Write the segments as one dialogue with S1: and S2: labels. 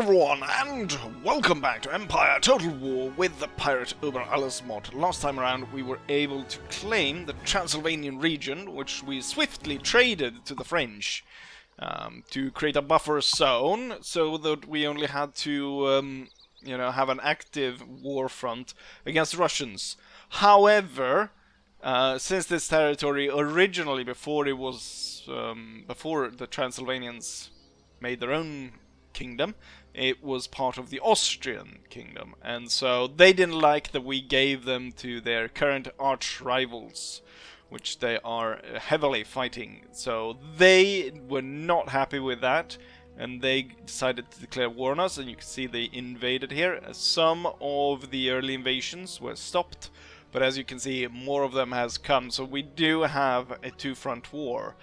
S1: everyone, and welcome back to Empire Total War with the Pirate Uber Alles mod. Last time around we were able to claim the Transylvanian region, which we swiftly traded to the French to create a buffer zone, so that we only had to have an active war front against the Russians. However, since this territory originally, before the Transylvanians made their own kingdom, it was part of the Austrian kingdom, and so they didn't like that we gave them to their current arch rivals, which they are heavily fighting. So they were not happy with that, and they decided to declare war on us, and you can see they invaded here. Some of the early invasions were stopped, but as you can see, more of them has come, so we do have a two-front war.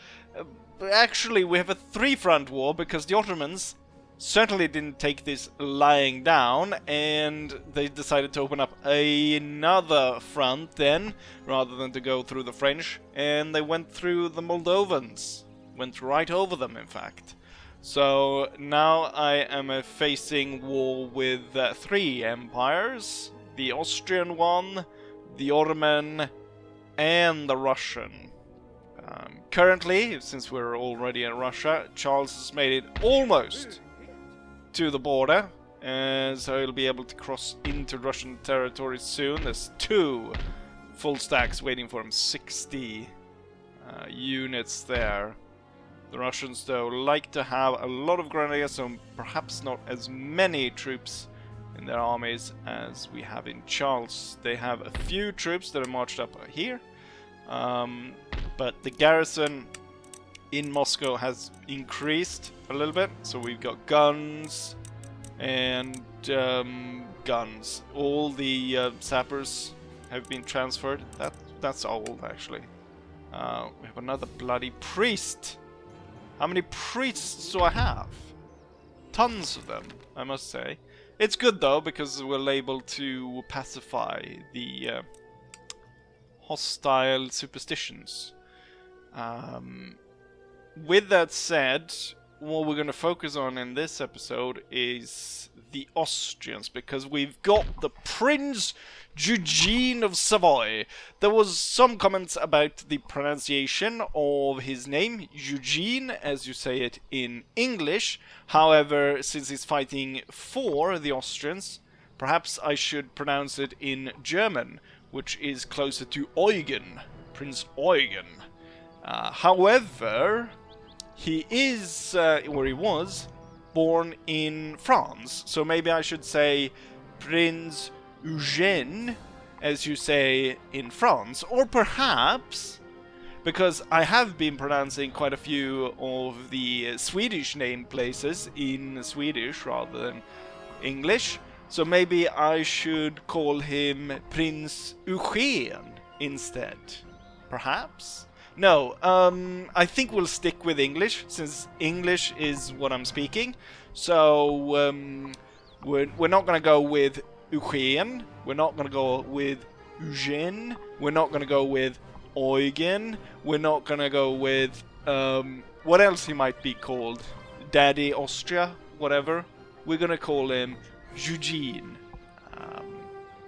S1: Actually, we have a three-front war, because the Ottomans certainly didn't take this lying down, and they decided to open up another front then, rather than to go through the French, and they went through the Moldovans. Went right over them, in fact. So now I am facing war with three empires: the Austrian one, the Ottoman, and the Russian. Currently, since we're already in Russia, Charles has made it almost to the border, and so he'll be able to cross into Russian territory soon. There's two full stacks waiting for him, 60 units there. The Russians, though, like to have a lot of grenadiers, so perhaps not as many troops in their armies as we have in Charles. They have a few troops that are marched up here, but the garrison in Moscow has increased a little bit, so we've got guns and guns. All the sappers have been transferred. That's old, actually. We have another bloody priest. How many priests do I have? Tons of them, I must say. It's good though, because we're able to pacify the hostile superstitions. With that said, what we're going to focus on in this episode is the Austrians, because we've got the Prince Eugene of Savoy. There was some comments about the pronunciation of his name, Eugene, as you say it in English. However, since he's fighting for the Austrians, perhaps I should pronounce it in German, which is closer to Eugen, Prince Eugen. However, he is, or he was, born in France, so maybe I should say Prince Eugène, as you say in France, or perhaps, because I have been pronouncing quite a few of the Swedish name places in Swedish rather than English, so maybe I should call him Prince Eugène instead, perhaps? No, I think we'll stick with English, since English is what I'm speaking. So, we're not going to go with Eugène, we're not going to go with Eugène, we're not going to go with Eugen, we're not going to go with, what else he might be called? Daddy Austria, whatever. We're going to call him Eugene.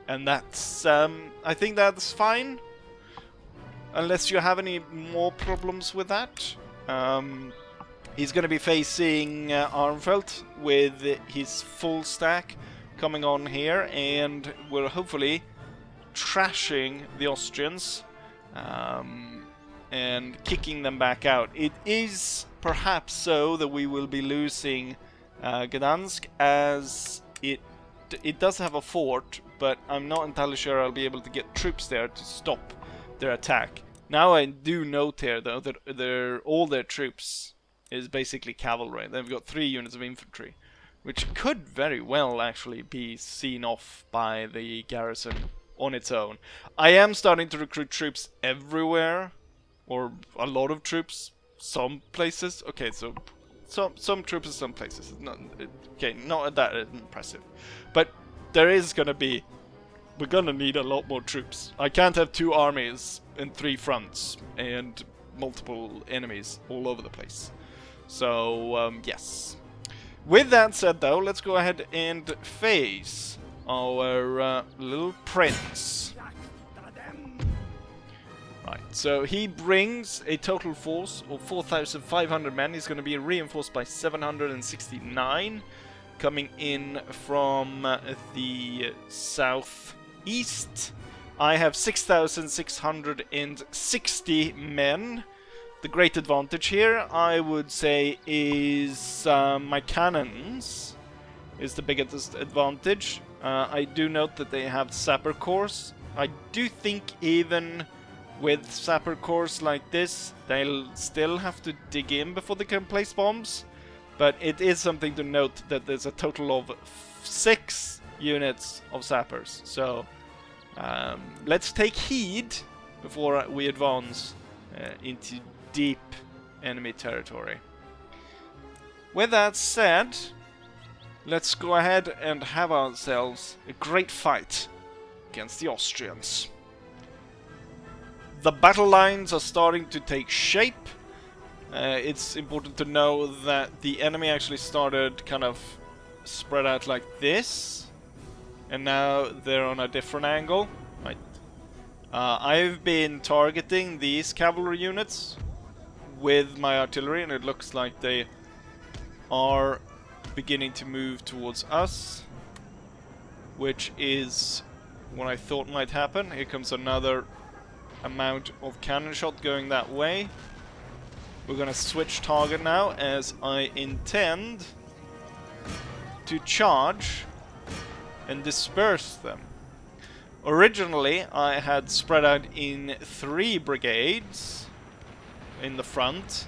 S1: And that's, I think that's fine. Unless you have any more problems with that. He's going to be facing Armfelt with his full stack coming on here, and we're hopefully trashing the Austrians and kicking them back out. It is perhaps so that we will be losing Gdansk, as it does have a fort, but I'm not entirely sure I'll be able to get troops there to stop their attack. Now I do note here though that all their troops is basically cavalry. They've got 3 units of infantry, which could very well actually be seen off by the garrison on its own. I am starting to recruit troops everywhere, or a lot of troops, some places. Okay, so some troops in some places. Not that impressive, but there is gonna be. We're gonna need a lot more troops. I can't have 2 armies and 3 fronts and multiple enemies all over the place. So, yes. With that said, though, let's go ahead and face our little prince. Right, so he brings a total force of 4,500 men. He's going to be reinforced by 769, coming in from the southeast. I have 6,660 men. The great advantage here, I would say, is my cannons is the biggest advantage. I do note that they have sapper cores. I do think even with sapper cores like this, they'll still have to dig in before they can place bombs. But it is something to note that there's a total of 6 units of sappers. So let's take heed before we advance into deep enemy territory. With that said, let's go ahead and have ourselves a great fight against the Austrians. The battle lines are starting to take shape. It's important to know that the enemy actually started kind of spread out like this, and now they're on a different angle. Right. I've been targeting these cavalry units with my artillery, and it looks like they are beginning to move towards us, which is what I thought might happen. Here comes another amount of cannon shot going that way. We're gonna switch target now, as I intend to charge and disperse them. Originally, I had spread out in 3 brigades in the front,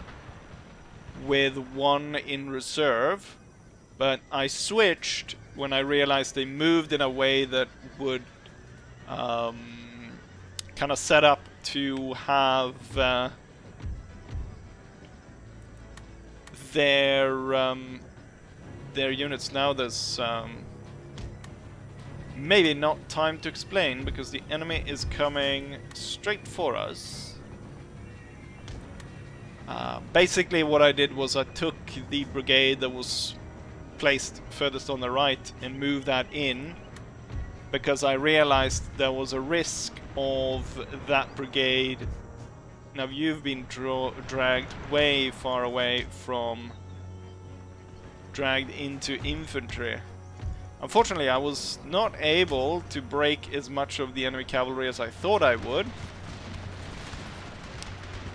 S1: with 1 in reserve, but I switched when I realized they moved in a way that would kind of set up to have their units. Now there's maybe not time to explain, because the enemy is coming straight for us. Basically what I did was I took the brigade that was placed furthest on the right and moved that in, because I realized there was a risk of that brigade. Now you've been dragged way far away from dragged into infantry. Unfortunately, I was not able to break as much of the enemy cavalry as I thought I would.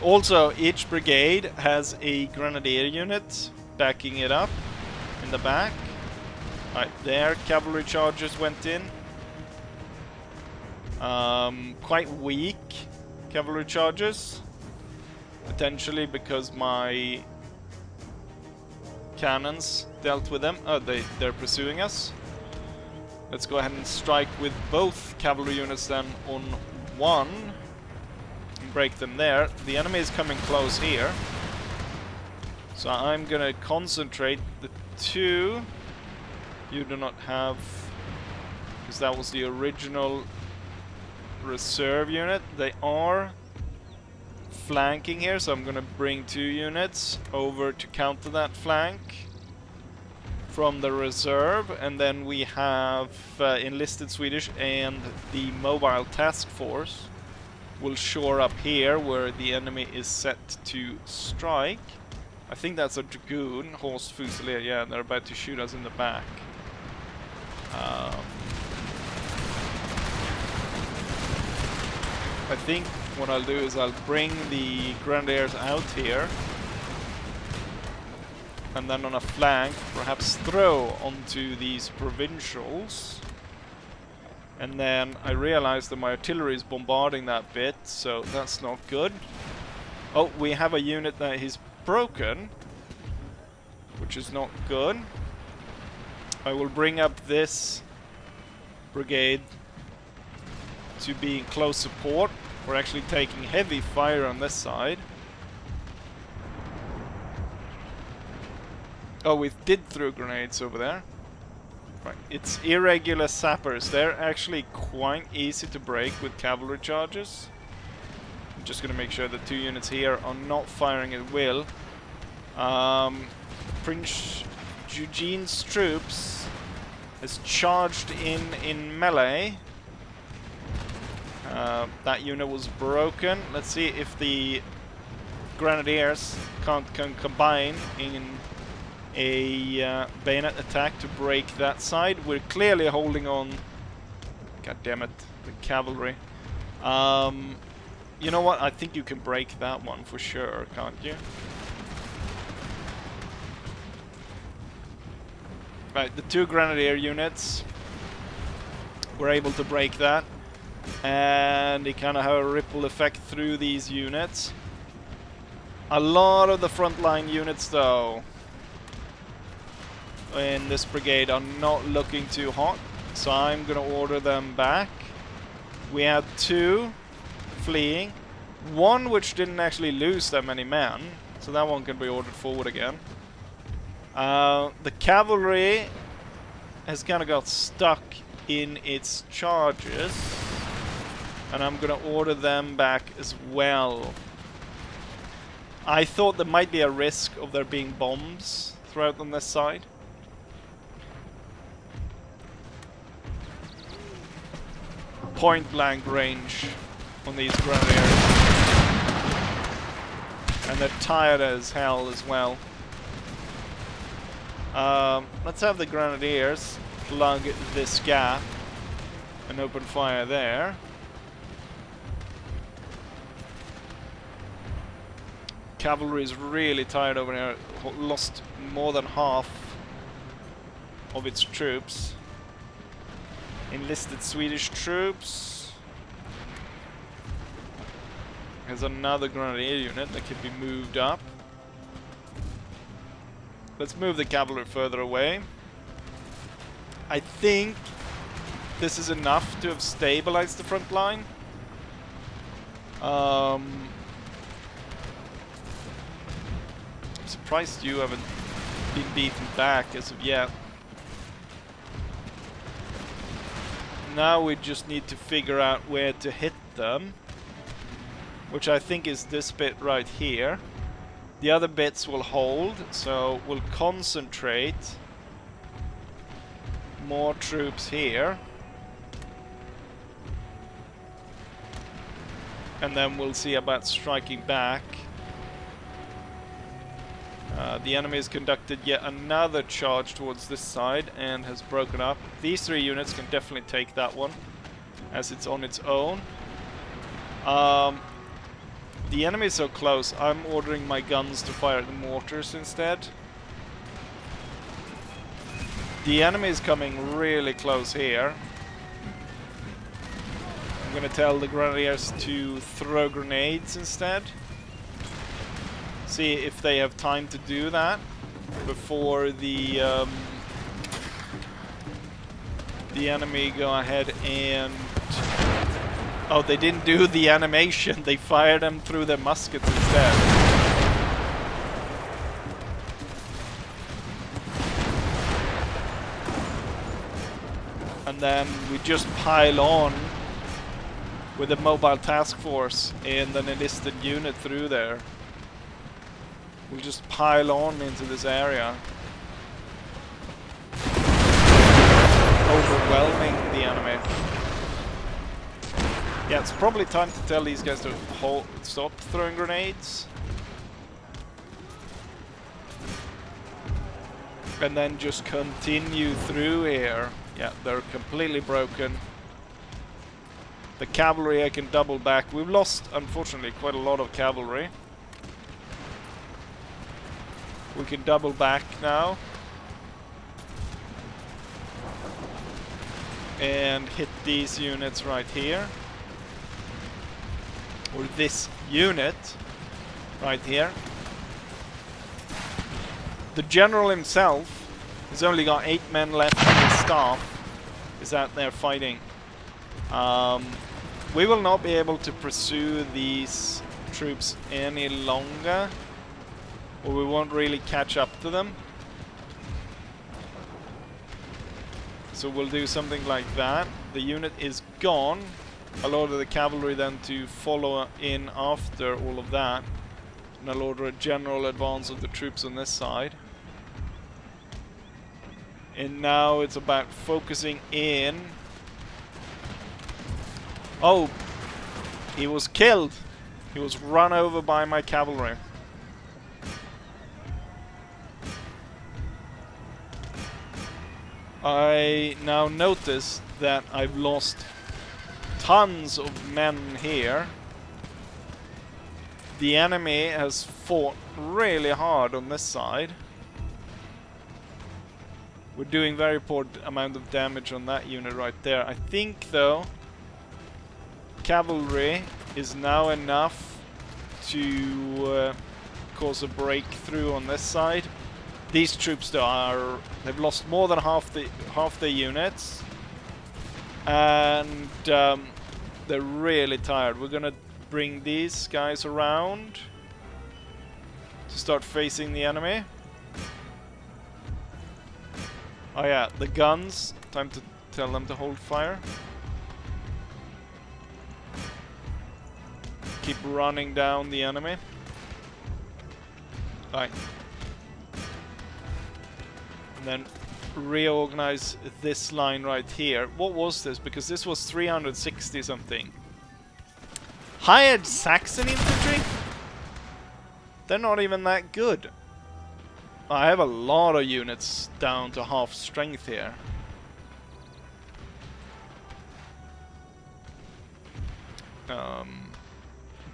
S1: Also, each brigade has a grenadier unit backing it up in the back. Right there, cavalry charges went in. Quite weak cavalry charges. Potentially because my cannons dealt with them. Oh, they're pursuing us. Let's go ahead and strike with both cavalry units then on one. And break them there. The enemy is coming close here. So I'm gonna concentrate the 2 you do not have, because that was the original reserve unit. They are flanking here, so I'm gonna bring 2 units over to counter that flank from the reserve, and then we have enlisted Swedish and the mobile task force will shore up here where the enemy is set to strike. I think that's a Dragoon, Horse Fusilier, yeah, they're about to shoot us in the back. I think what I'll do is I'll bring the Grenadiers out here, and then on a flank perhaps throw onto these provincials. And then I realize that my artillery is bombarding that bit, so that's not good. Oh, we have a unit that is broken, which is not good. I will bring up this brigade to be in close support. We're actually taking heavy fire on this side. Oh, we did throw grenades over there. Right, it's irregular sappers. They're actually quite easy to break with cavalry charges. I'm just gonna make sure the 2 units here are not firing at will. Prince Eugene's troops has charged in melee. That unit was broken. Let's see if the Grenadiers can combine in a bayonet attack to break that side. We're clearly holding on. God damn it, the cavalry. You know what? I think you can break that one for sure, can't you? Right, the 2 Grenadier units were able to break that. And they kind of have a ripple effect through these units. A lot of the frontline units, though, in this brigade are not looking too hot. So I'm going to order them back. We had 2 fleeing. 1 which didn't actually lose that many men. So that one can be ordered forward again. The cavalry has kind of got stuck in its charges. And I'm going to order them back as well. I thought there might be a risk of there being bombs throughout on this side. Point blank range on these Grenadiers. And they're tired as hell as well. Let's have the Grenadiers plug this gap and open fire there. Cavalry is really tired over here. Lost more than half of its troops. Enlisted Swedish troops. There's another Grenadier unit that can be moved up. Let's move the cavalry further away. I think this is enough to have stabilized the front line. I'm surprised you haven't been beaten back as of yet. Now we just need to figure out where to hit them, which I think is this bit right here. The other bits will hold, so we'll concentrate more troops here. And then we'll see about striking back. The enemy has conducted yet another charge towards this side and has broken up. These 3 units can definitely take that one, as it's on its own. The enemy is so close, I'm ordering my guns to fire at the mortars instead. The enemy is coming really close here. I'm going to tell the Grenadiers to throw grenades instead. See if they have time to do that before the enemy go ahead and... Oh, they didn't do the animation. They fired them through their muskets instead. And then we just pile on with a mobile task force and an enlisted unit through there. We'll just pile on into this area. Overwhelming the enemy. Yeah, it's probably time to tell these guys to stop throwing grenades. And then just continue through here. Yeah, they're completely broken. The cavalry I can double back. We've lost, unfortunately, quite a lot of cavalry. We can double back now. And hit these units right here. Or this unit right here. The general himself has only got 8 men left and his staff is out there fighting. We will not be able to pursue these troops any longer, or we won't really catch up to them. So we'll do something like that. The unit is gone. I'll order the cavalry then to follow in after all of that. And I'll order a general advance of the troops on this side. And now it's about focusing in. Oh! He was killed! He was run over by my cavalry. I now notice that I've lost tons of men here. The enemy has fought really hard on this side. We're doing very poor amount of damage on that unit right there. I think, though, cavalry is now enough to cause a breakthrough on this side. These troops, though, they've lost more than half their units, and they're really tired. We're gonna bring these guys around to start facing the enemy. Oh yeah, the guns. Time to tell them to hold fire. Keep running down the enemy. Right. And then reorganize this line right here. What was this? Because this was 360 something. Hired Saxon infantry? They're not even that good. I have a lot of units down to half strength here.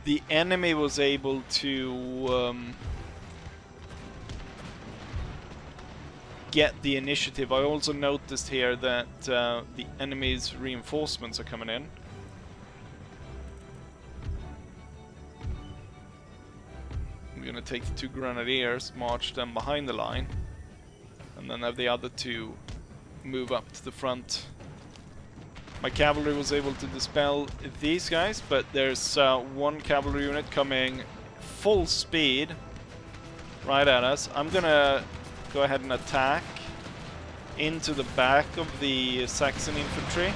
S1: The enemy was able to get the initiative. I also noticed here that the enemy's reinforcements are coming in. I'm gonna take the 2 grenadiers, march them behind the line, and then have the other 2 move up to the front. My cavalry was able to dispel these guys, but there's 1 cavalry unit coming full speed right at us. I'm gonna go ahead and attack into the back of the Saxon infantry,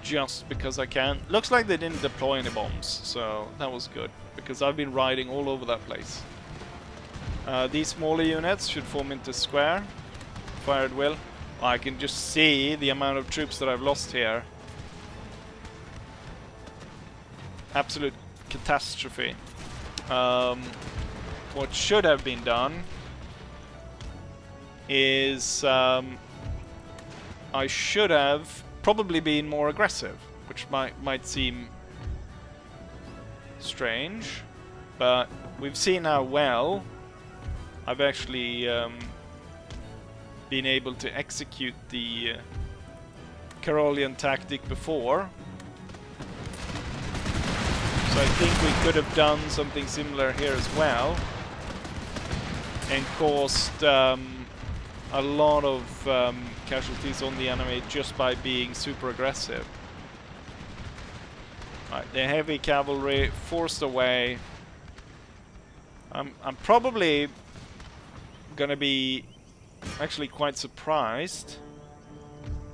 S1: just because I can. Looks like they didn't deploy any bombs, so that was good, because I've been riding all over that place. These smaller units should form into square. Fire at will. I can just see the amount of troops that I've lost here. Absolute catastrophe. What should have been done is I should have probably been more aggressive, which might seem strange, but we've seen how well I've actually been able to execute the Karolian tactic before. So I think we could have done something similar here as well, and caused a lot of casualties on the enemy just by being super aggressive. Right, the heavy cavalry forced away. I'm probably gonna be actually quite surprised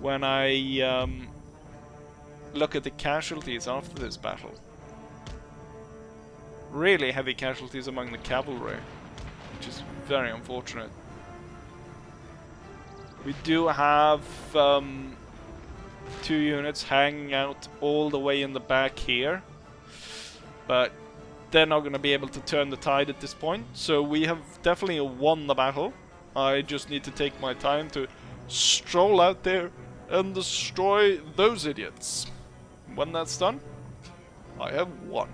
S1: when I look at the casualties after this battle. Really heavy casualties among the cavalry, which is very unfortunate. We do have 2 units hanging out all the way in the back here, but they're not going to be able to turn the tide at this point, so we have definitely won the battle. I just need to take my time to stroll out there and destroy those idiots. When that's done, I have won.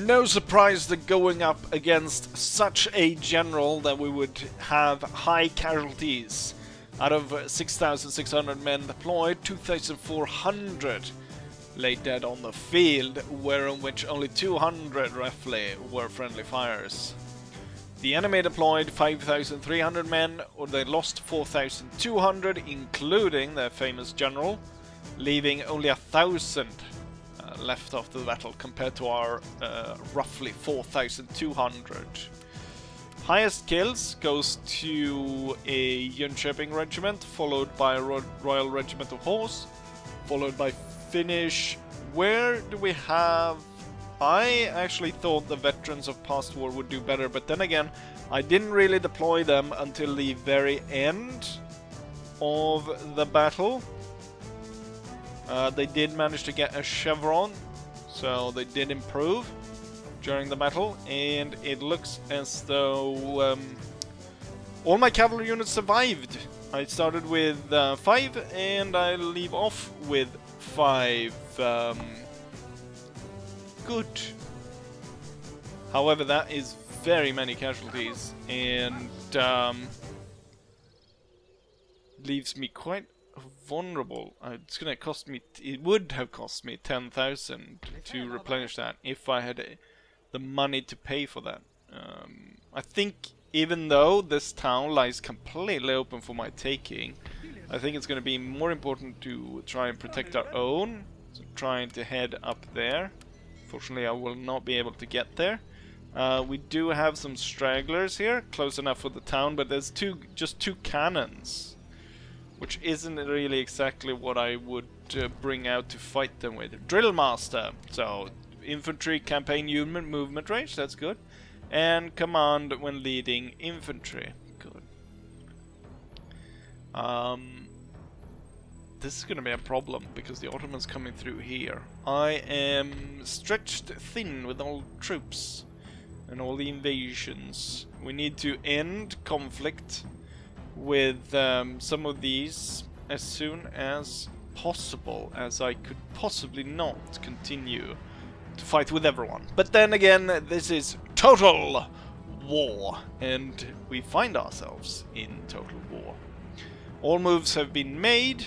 S1: No surprise that going up against such a general that we would have high casualties. Out of 6,600 men deployed, 2,400 lay dead on the field, wherein which only 200 roughly were friendly fires. The enemy deployed 5,300 men, or they lost 4,200, including their famous general, leaving only 1,000 left after the battle compared to our roughly 4,200. Highest kills goes to a Jönköping regiment, followed by a Royal Regiment of Horse, followed by Finnish. Where do we have... I actually thought the veterans of past war would do better, but then again, I didn't really deploy them until the very end of the battle. They did manage to get a chevron, so they did improve during the battle, and it looks as though all my cavalry units survived. I started with 5 and I leave off with 5. Good. However, that is very many casualties, and leaves me quite vulnerable. It's gonna cost me, it would have cost me 10,000 to replenish that if I had the money to pay for that. I think even though this town lies completely open for my taking, I think it's gonna be more important to try and protect our own, so trying to head up there. Fortunately, I will not be able to get there. We do have some stragglers here, close enough for the town, but there's just two cannons, which isn't really exactly what I would bring out to fight them with. Drill Master, so infantry campaign unit movement range, that's good. And command when leading infantry, good. This is gonna be a problem because the Ottomans coming through here. I am stretched thin with all troops and all the invasions. We need to end conflict with some of these as soon as possible, as I could possibly not continue to fight with everyone. But then again, this is total war, and we find ourselves in total war. All moves have been made,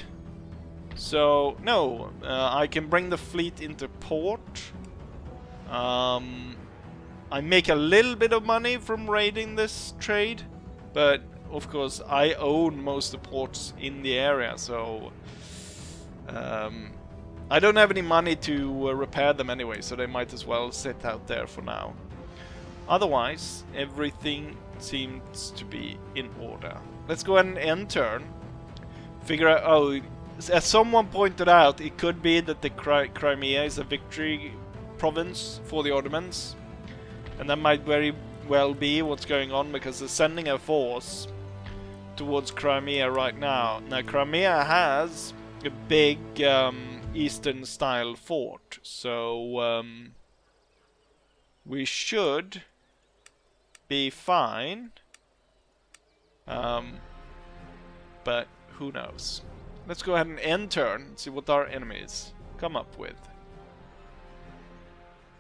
S1: so no, I can bring the fleet into port. I make a little bit of money from raiding this trade, but of course I own most of the ports in the area, so I don't have any money to repair them anyway, so they might as well sit out there for now. Otherwise, everything seems to be in order. Let's go ahead and end turn. Figure out, oh, as someone pointed out, it could be that the Crimea is a victory province for the Ottomans. And that might very well be what's going on, because they're sending a force towards Crimea right now. Now, Crimea has a big Eastern style fort, so we should be fine, but who knows. Let's go ahead and end turn and see what our enemies come up with.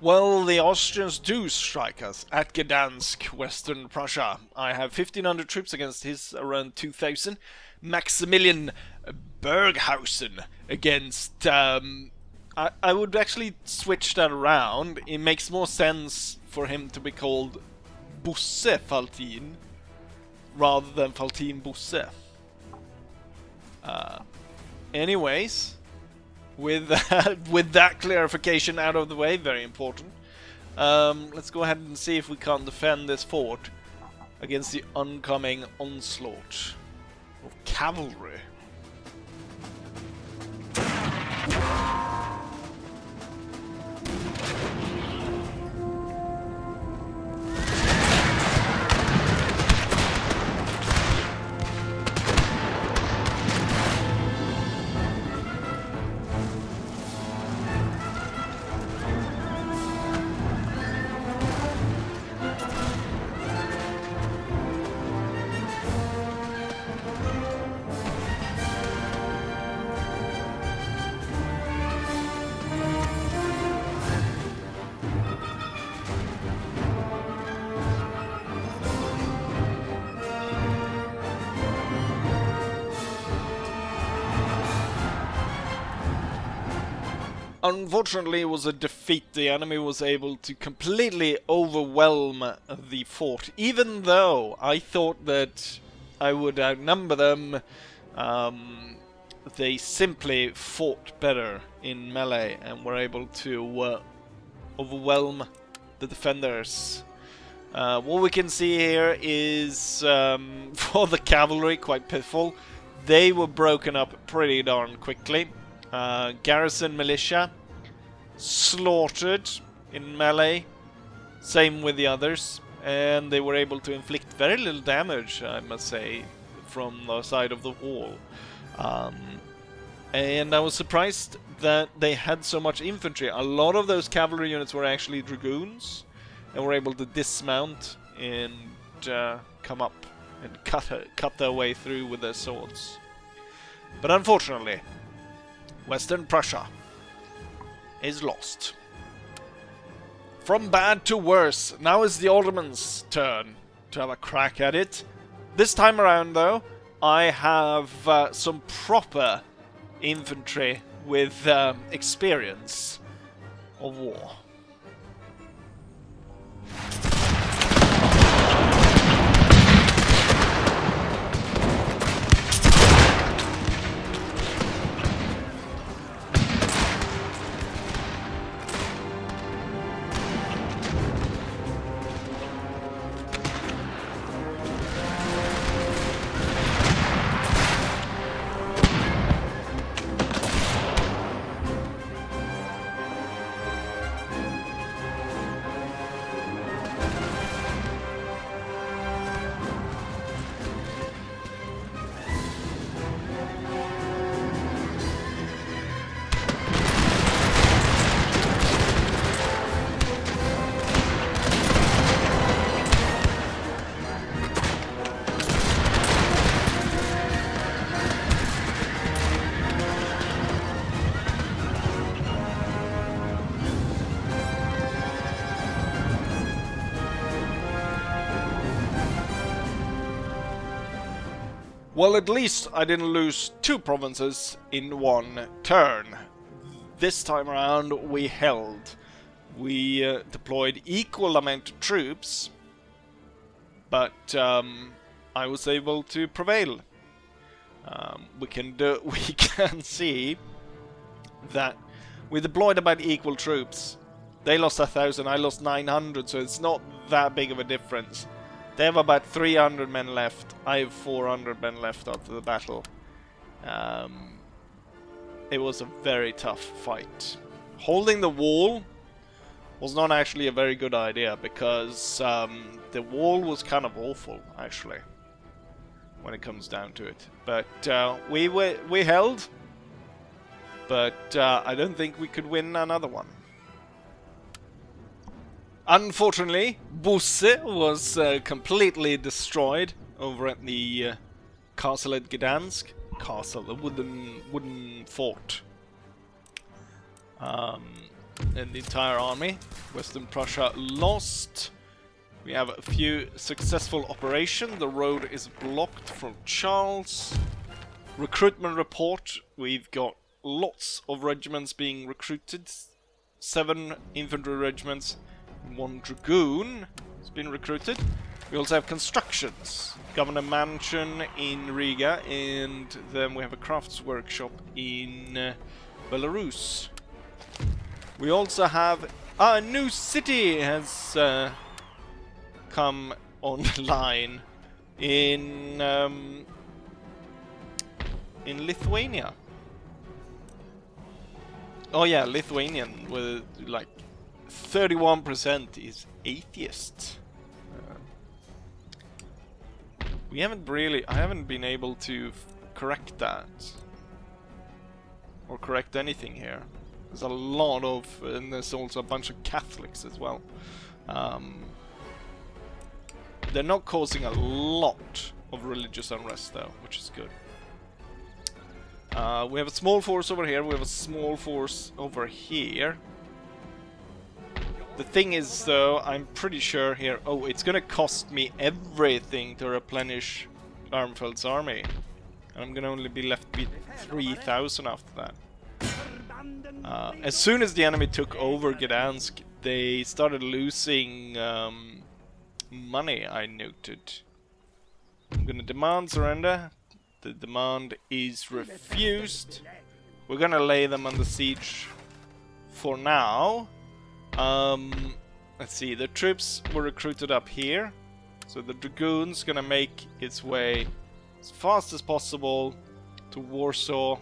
S1: Well, the Austrians do strike us at Gdansk, Western Prussia. I have 1,500 troops against his around 2,000. Maximilian Berghausen against... I would actually switch that around. It makes more sense for him to be called Bosse Faltin rather than Faltin Bosse. Anyways, with that clarification out of the way, very important, let's go ahead and see if we can't defend this fort against the oncoming onslaught of cavalry. Unfortunately, it was a defeat. The enemy was able to completely overwhelm the fort, even though I thought that I would outnumber them. They simply fought better in melee and were able to overwhelm the defenders. What we can see here is, for the cavalry, quite pitiful. They were broken up pretty darn quickly. Garrison militia slaughtered in melee, same with the others, and they were able to inflict very little damage, I must say, from the side of the wall. And I was surprised that they had so much infantry. A lot of those cavalry units were actually dragoons, and were able to dismount and come up and cut their way through with their swords. But unfortunately, Western Prussia is lost. From bad to worse, now is the Ottomans' turn to have a crack at it. This time around, though, I have some proper infantry with experience of war. Well, at least I didn't lose 2 provinces in one turn. This time around we held. We deployed equal amount of troops, but I was able to prevail. We can see that we deployed about equal troops. They lost 1,000, I lost 900, so it's not that big of a difference. They have about 300 men left. I have 400 men left after the battle. It was a very tough fight. Holding the wall was not actually a very good idea, because the wall was kind of awful, actually, when it comes down to it. But we held, but I don't think we could win another one. Unfortunately, Busse was completely destroyed over at the castle at Gdansk. Castle, the wooden fort. And the entire army. Western Prussia lost. We have a few successful operations. The road is blocked from Charles. Recruitment report. We've got lots of regiments being recruited. 7 infantry regiments. 1 dragoon has been recruited. We also have constructions. Governor Mansion in Riga, and then we have a crafts workshop in Belarus. We also have a new city has come online in Lithuania. Oh yeah, Lithuanian with like 31% is atheist. I haven't been able to correct that. Or correct anything here. There's a lot of, and there's also a bunch of Catholics as well. They're not causing a lot of religious unrest though, which is good. We have a small force over here, we have a small force over here. The thing is, though, I'm pretty sure here... Oh, it's gonna cost me everything to replenish Armfeld's army. And I'm gonna only be left with 3,000 after that. As soon as the enemy took over Gdansk, they started losing money, I noted. I'm gonna demand surrender. The demand is refused. We're gonna lay them under siege for now. Let's see, the troops were recruited up here. So the Dragoon's gonna make its way as fast as possible to Warsaw.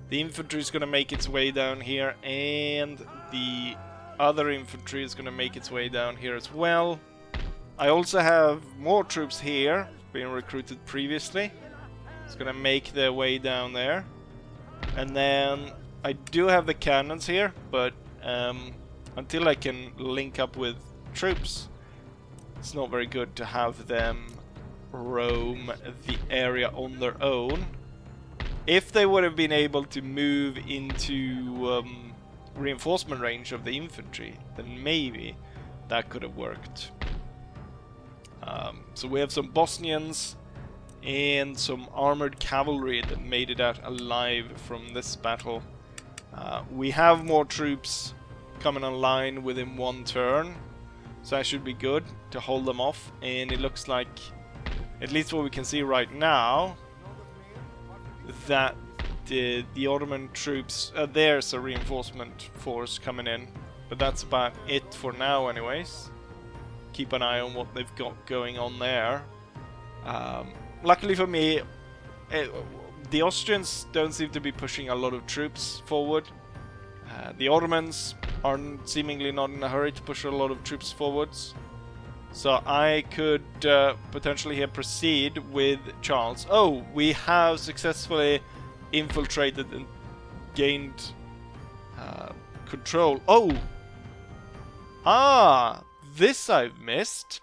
S1: The infantry is gonna make its way down here, and the other infantry is gonna make its way down here as well. I also have more troops here, being recruited previously. It's gonna make their way down there. And then I do have the cannons here, but until I can link up with troops, it's not very good to have them roam the area on their own. If they would have been able to move into reinforcement range of the infantry, then maybe that could have worked. So we have some Bosnians and some armored cavalry that made it out alive from this battle. We have more troops coming online within one turn, so that should be good to hold them off. And it looks like, at least what we can see right now, that the Ottoman troops, there's a reinforcement force coming in, but that's about it for now anyways. Keep an eye on what they've got going on there. Luckily for me, the Austrians don't seem to be pushing a lot of troops forward. The Ottomans are seemingly not in a hurry to push a lot of troops forwards. So I could potentially here proceed with Charles. Oh, we have successfully infiltrated and gained control. Oh! Ah! This I've missed.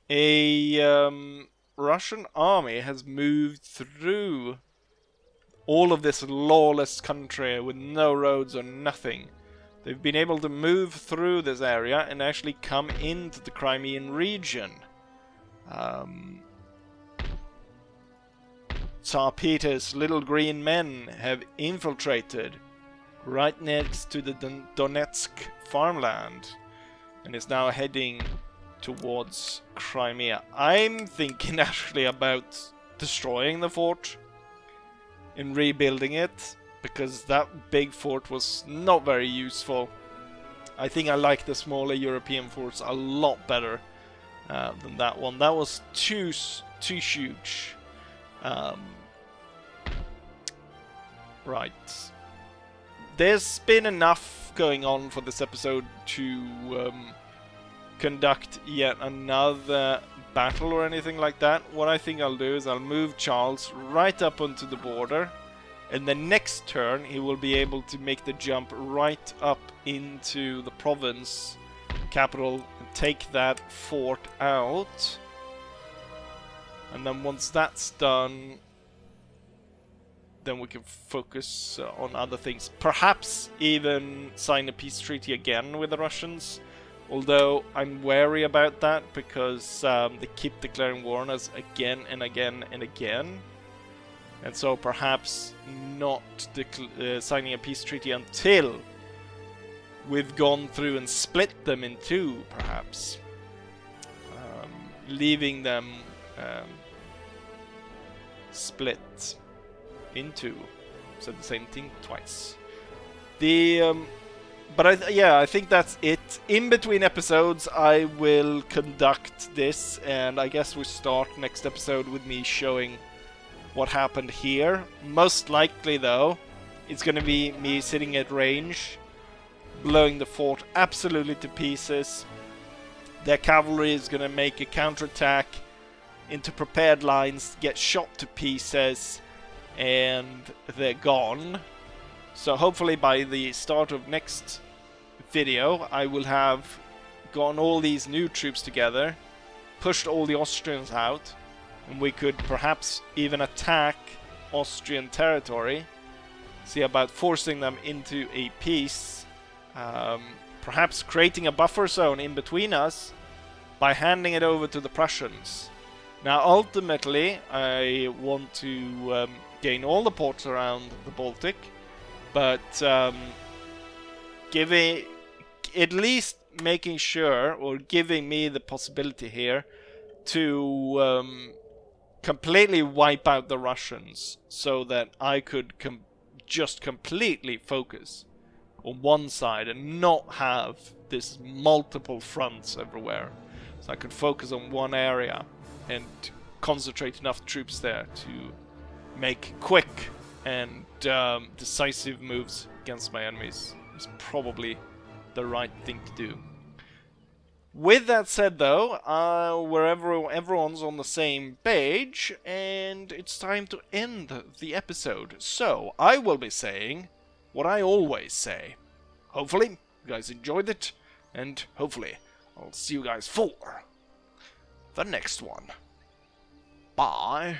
S1: A Russian army has moved through all of this lawless country with no roads or nothing. They've been able to move through this area and actually come into the Crimean region. Tsar Peter's little green men have infiltrated right next to the Donetsk farmland and is now heading towards Crimea. I'm thinking actually about destroying the fort and rebuilding it, because that big fort was not very useful. I think I like the smaller European forts a lot better than that one. That was too huge. Right. There's been enough going on for this episode to conduct yet another battle or anything like that. What I think I'll do is I'll move Charles right up onto the border, and the next turn he will be able to make the jump right up into the province capital and take that fort out. And then once that's done, then we can focus on other things. Perhaps even sign a peace treaty again with the Russians. Although I'm wary about that, because they keep declaring war on us again and again and again. And so perhaps not signing a peace treaty until we've gone through and split them in two, perhaps. Leaving them split in two. Said the same thing twice. But I think that's it. In between episodes, I will conduct this, and I guess we start next episode with me showing what happened here. Most likely, though, it's going to be me sitting at range, blowing the fort absolutely to pieces. Their cavalry is going to make a counterattack into prepared lines, get shot to pieces, and they're gone. So hopefully by the start of next video I will have gotten all these new troops together, pushed all the Austrians out, and we could perhaps even attack Austrian territory. See about forcing them into a peace, perhaps creating a buffer zone in between us by handing it over to the Prussians. Now ultimately I want to gain all the ports around the Baltic, But giving, at least making sure, or giving me the possibility here to completely wipe out the Russians, so that I could just completely focus on one side and not have this multiple fronts everywhere. So I could focus on one area and concentrate enough troops there to make quick and decisive moves against my enemies. Is probably the right thing to do. With that said, though, everyone's on the same page, and it's time to end the episode. So, I will be saying what I always say. Hopefully, you guys enjoyed it, and hopefully, I'll see you guys for the next one. Bye.